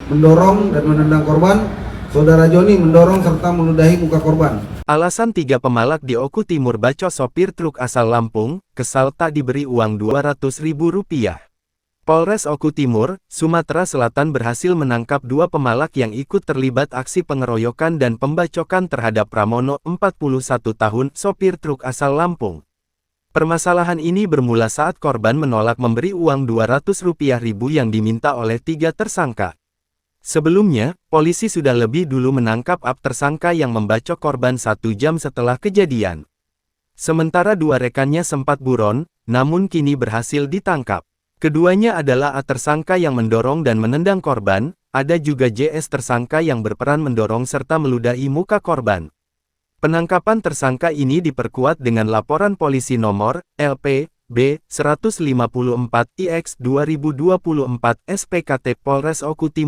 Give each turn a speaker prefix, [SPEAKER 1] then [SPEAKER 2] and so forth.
[SPEAKER 1] mendorong dan menendang korban. Saudara Joni mendorong serta meludahi muka korban.
[SPEAKER 2] Alasan 3 pemalak di Oku Timur bacok sopir truk asal Lampung, kesal tak diberi uang Rp200.000. Polres Oku Timur, Sumatera Selatan berhasil menangkap 2 pemalak yang ikut terlibat aksi pengeroyokan dan pembacokan terhadap Pramono, 41 tahun, sopir truk asal Lampung. Permasalahan ini bermula saat korban menolak memberi uang Rp200.000 yang diminta oleh 3 tersangka. Sebelumnya, polisi sudah lebih dulu menangkap tersangka yang membacok korban 1 jam setelah kejadian. Sementara 2 rekannya sempat buron, namun kini berhasil ditangkap. Keduanya adalah A tersangka yang mendorong dan menendang korban, ada juga JS tersangka yang berperan mendorong serta meludahi muka korban. Penangkapan tersangka ini diperkuat dengan laporan polisi nomor LP-B 154-IX 2024 SPKT Polres Oku Timur.